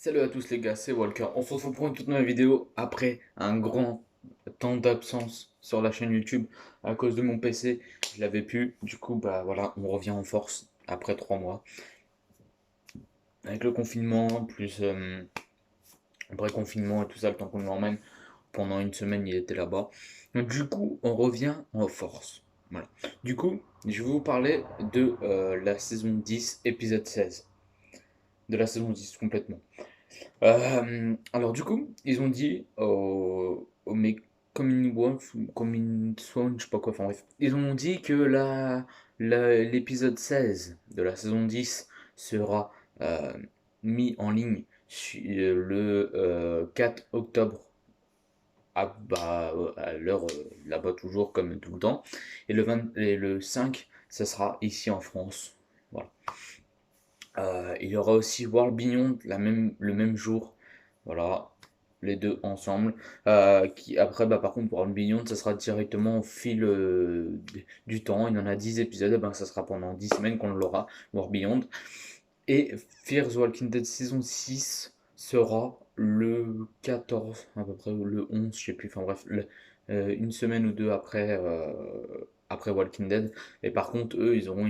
Salut à tous les gars, c'est Walker. On se retrouve pour une toute nouvelle vidéo après un grand temps d'absence sur la chaîne YouTube à cause de mon PC. Je l'avais plus. Du coup, bah voilà, on revient en force après 3 mois. Avec le confinement, plus après confinement et tout ça, le temps qu'on l'emmène. Pendant une semaine, il était là-bas. Donc, du coup, on revient en force. Voilà. Du coup, je vais vous parler de la saison 10, épisode 16. De la saison 10 complètement. Alors du coup, ils ont dit au mec Coming Wolf, Coming Swan, je sais pas quoi, enfin bref. Ils ont dit que l'épisode 16 de la saison 10 sera euh, mis en ligne le 4 octobre à l'heure là-bas toujours comme tout le temps. Et le 5, ça sera ici en France. Voilà. Il y aura aussi World Beyond le même jour. Voilà, les deux ensemble. Après, bah, par contre, World Beyond, ça sera directement au fil du temps. Il y en a 10 épisodes, ben, ça sera pendant 10 semaines qu'on l'aura, World Beyond. Et Fear the Walking Dead saison 6 sera le 14, à peu près, ou le 11, je sais plus, enfin bref, une semaine ou deux après Walking Dead. Et par contre, eux, ils auront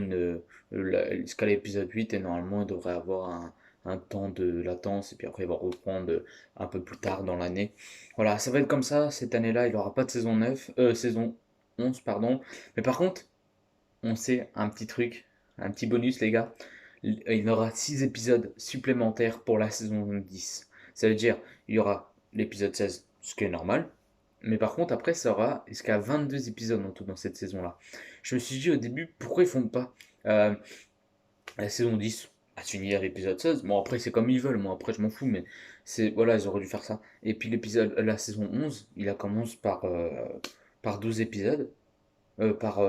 jusqu'à l'épisode 8 et normalement, ils devraient avoir un temps de latence et puis après, ils vont reprendre un peu plus tard dans l'année. Voilà, ça va être comme ça cette année-là, il n'y aura pas de saison 11, pardon. Mais par contre, on sait un petit truc, un petit bonus, les gars. Il y aura 6 épisodes supplémentaires pour la saison 10. Ça veut dire, il y aura l'épisode 16, ce qui est normal. Mais par contre, après, ça aura jusqu'à 22 épisodes en tout dans cette saison-là. Je me suis dit au début, pourquoi ils font pas euh, la saison 10 à finir l'épisode 16? Bon, après, c'est comme ils veulent. Moi, après, je m'en fous. Mais voilà, ils auraient dû faire ça. Et puis, la saison 11, il a commence par 12 épisodes par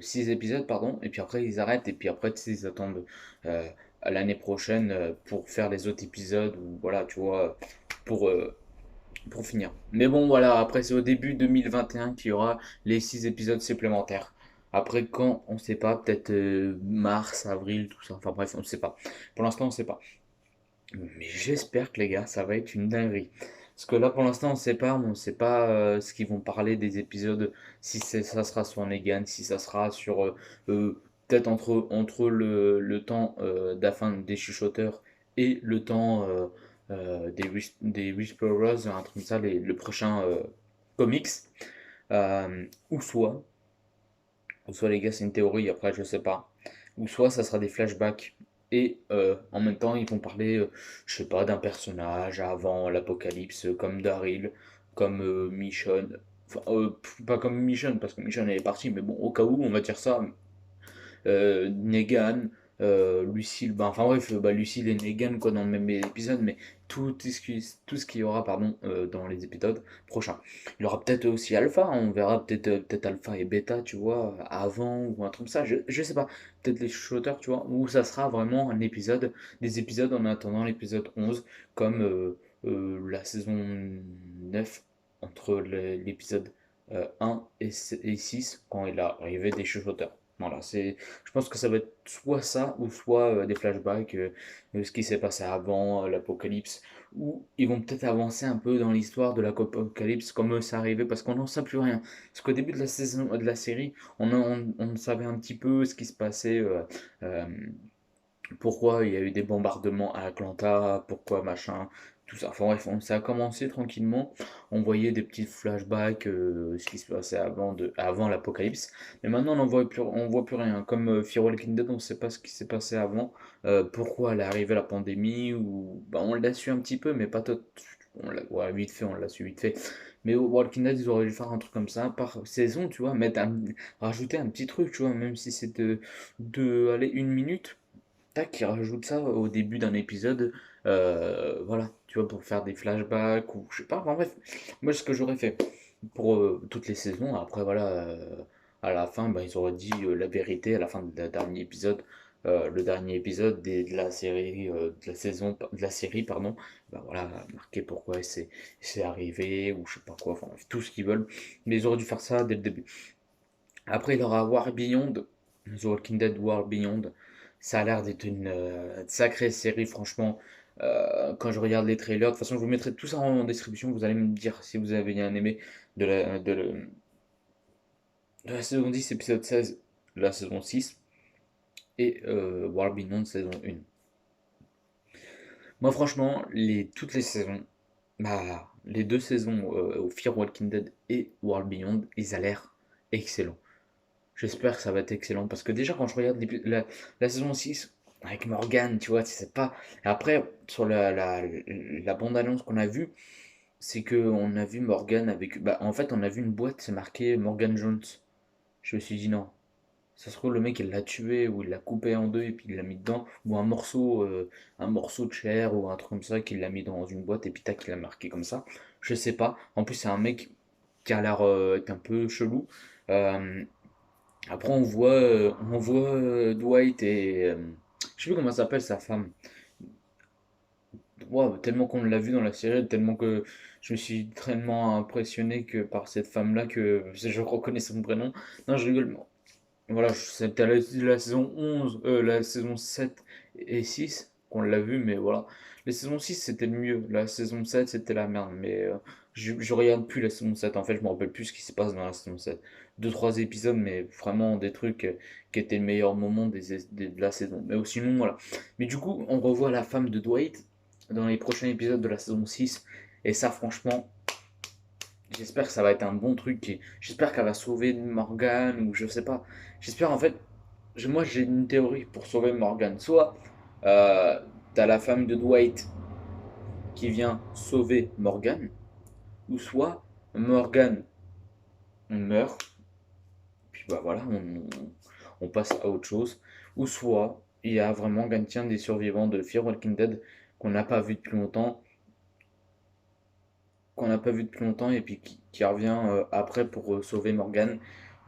6 épisodes, pardon, et puis après ils arrêtent, et puis après ils attendent euh, à l'année prochaine pour faire les autres épisodes, ou voilà, tu vois, pour, euh, pour finir. Mais bon, voilà, après c'est au début 2021 qu'il y aura les 6 épisodes supplémentaires. Après quand, on sait pas, peut-être mars, avril, tout ça, enfin bref, on sait pas. Pour l'instant, on sait pas. Mais j'espère que les gars, ça va être une dinguerie. Parce que là, pour l'instant, on sait pas ce qu'ils vont parler des épisodes, si ça sera sur Negan, si ça sera sur peut-être entre le temps de la fin des chuchoteurs et le temps des Whisperers, un truc comme ça, le prochain comics. Ou soit les gars, c'est une théorie, après je sais pas. Ou soit ça sera des flashbacks. Et en même temps, ils vont parler, je sais pas, d'un personnage avant l'apocalypse, comme Daryl, comme Michonne. Enfin, pas comme Michonne, parce que Michonne elle est partie, mais bon, au cas où, on va dire ça. Negan, Lucille, bah, enfin bref, bah, Lucille et Negan quoi, dans le même épisode, mais tout ce qu'il y aura pardon, dans les épisodes prochains. Il y aura peut-être aussi Alpha, hein, on verra peut-être Alpha et Beta, tu vois, avant ou un truc comme ça, je sais pas, peut-être les shooters, tu vois, ou ça sera vraiment des épisodes en attendant l'épisode 11, comme la saison 9 entre l'épisode 1 et 6 quand il a arrivé des chuchoteurs. Voilà, je pense que ça va être soit ça ou soit des flashbacks, ce qui s'est passé avant l'apocalypse, ou ils vont peut-être avancer un peu dans l'histoire de l'apocalypse, comme ça arrivait, parce qu'on n'en sait plus rien. Parce qu'au début de la saison, de la série, on savait un petit peu ce qui se passait, euh, pourquoi il y a eu des bombardements à Atlanta, pourquoi machin, tout ça. Enfin bref, ça a commencé tranquillement. On voyait des petits flashbacks, ce qui se passait avant l'apocalypse. Mais maintenant, on voit plus rien. Comme Fear Walking Dead, on ne sait pas ce qui s'est passé avant, pourquoi elle est arrivée la pandémie, ou bah, on l'a su un petit peu, mais pas tout. Ouais, vite fait, on l'a su vite fait. Mais au Walking Dead, ils auraient dû faire un truc comme ça par saison, tu vois, rajouter un petit truc, tu vois, même si c'est aller 1 minute, tac, il rajoute ça au début d'un épisode, voilà, tu vois, pour faire des flashbacks ou je sais pas, enfin bref, moi ce que j'aurais fait pour toutes les saisons, après voilà, à la fin, bah, ils auraient dit la vérité à la fin de dernier épisode, le dernier épisode de la série, de la série, pardon, bah voilà, marquer pourquoi c'est arrivé ou je sais pas quoi, enfin bref, tout ce qu'ils veulent, mais ils auraient dû faire ça dès le début. Après, il y aura War Beyond, The Walking Dead War Beyond. Ça a l'air d'être une sacrée série, franchement. Quand je regarde les trailers, de toute façon, je vous mettrai tout ça en description. Vous allez me dire si vous avez bien aimé de la saison 10, épisode 16, de la saison 6 et World Beyond saison 1. Moi, franchement, toutes les saisons, bah, les deux saisons, Fear Walking Dead et World Beyond, ils ont l'air excellents. J'espère que ça va être excellent parce que déjà, quand je regarde la saison 6 avec Morgan, tu vois, c'est pas. Et après, sur la bande-annonce qu'on a vue, c'est qu'on a vu Morgan avec. Bah, en fait, on a vu une boîte, c'est marqué Morgan Jones. Je me suis dit non. Ça se trouve, le mec, il l'a tué ou il l'a coupé en deux et puis il l'a mis dedans. Ou un morceau de chair ou un truc comme ça qu'il l'a mis dans une boîte et puis tac, il l'a marqué comme ça. Je sais pas. En plus, c'est un mec qui a l'air être un peu chelou. Euh, Après, on voit Dwight et. Je sais plus comment s'appelle sa femme. Wow, tellement qu'on l'a vu dans la série, tellement que je me suis tellement impressionné que par cette femme-là que je reconnais son prénom. Non, je rigole. Voilà, c'était la saison 11, la saison 7 et 6 qu'on l'a vu, mais voilà. La saison 6 c'était le mieux, la saison 7 c'était la merde, mais je regarde plus la saison 7 en fait, je me rappelle plus ce qui se passe dans la saison 7. Deux, trois épisodes, mais vraiment des trucs qui étaient le meilleur moment de la saison. Mais sinon, voilà. Mais du coup, on revoit la femme de Dwight dans les prochains épisodes de la saison 6, et ça, franchement, j'espère que ça va être un bon truc. J'espère qu'elle va sauver Morgan ou je sais pas. J'espère en fait. Moi j'ai une théorie pour sauver Morgan. Soit euh, t'as la femme de Dwight qui vient sauver Morgan, ou soit Morgan meurt, puis bah voilà, on passe à autre chose. Ou soit il y a vraiment quelqu'un des survivants de Fear Walking Dead qu'on n'a pas vu depuis longtemps, et puis qui revient après pour sauver Morgan.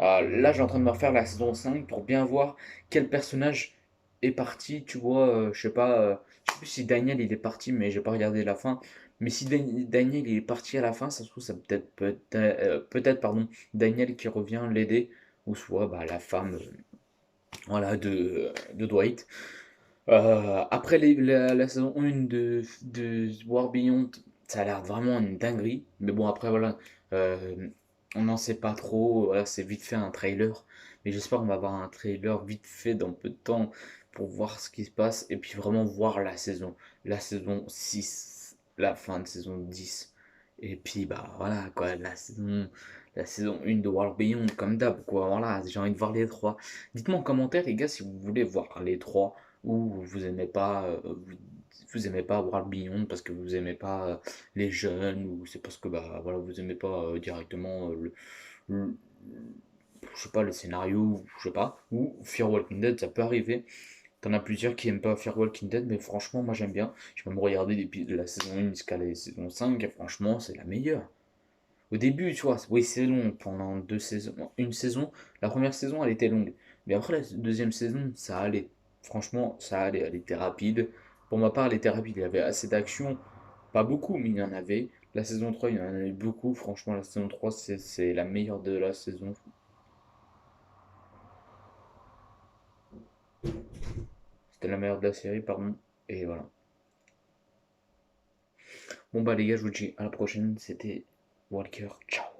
Là, j'ai en train de me refaire la saison 5 pour bien voir quel personnage est parti. Tu vois, je sais pas, je sais plus si Daniel il est parti, mais j'ai pas regardé la fin. Mais si Daniel il est parti à la fin, ça se trouve, ça peut-être pardon, Daniel qui revient l'aider, ou soit bah, la femme voilà, de Dwight. Après la saison 1 de War Beyond, ça a l'air vraiment une dinguerie. Mais bon, après, voilà, euh, on n'en sait pas trop. Voilà, c'est vite fait un trailer. Mais j'espère qu'on va avoir un trailer vite fait dans peu de temps pour voir ce qui se passe. Et puis vraiment voir la saison 6, la fin de saison 10. Et puis, bah voilà, quoi, la saison 1 de War Beyond, comme d'hab, quoi. Voilà, j'ai envie de voir les trois. Dites-moi en commentaire, les gars, si vous voulez voir les trois ou vous aimez pas World Beyond parce que vous aimez pas les jeunes ou c'est parce que bah voilà vous aimez pas directement le- je sais pas le scénario ou je sais pas ou Fear Walking Dead ça peut arriver. T'en as plusieurs qui aiment pas Fear Walking Dead mais franchement moi j'aime bien. Je peux me regarder depuis de la saison 1 jusqu'à la saison 5 et franchement c'est la meilleure. Au début, tu vois, oui, c'est long pendant deux saisons. Une saison, la première saison, elle était longue. Mais après la deuxième saison, ça allait. Franchement, ça allait. Elle était rapide. Pour ma part, elle était rapide. Il y avait assez d'action. Pas beaucoup, mais il y en avait. La saison 3, il y en avait beaucoup. Franchement, la saison 3, c'est la meilleure de la saison. C'était la meilleure de la série, pardon. Et voilà. Bon, bah, les gars, je vous dis à la prochaine. C'était Walker. Ciao.